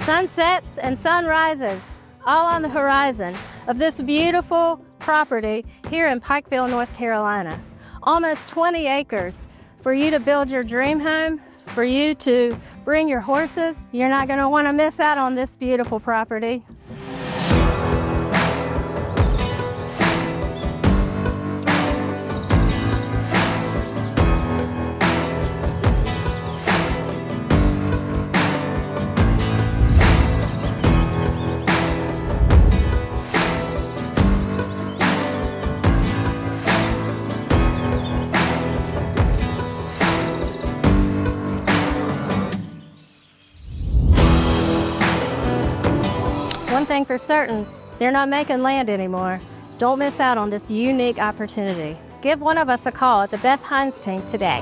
Sunsets and sunrises all on the horizon of this beautiful property here in Pikeville, North Carolina. Almost 20 acres for you to build your dream home, for you to bring your horses. You're not going to want to miss out on this beautiful property. One thing for certain, they're not making land anymore. Don't miss out on this unique opportunity. Give one of us a call at the Beth Hines Team today.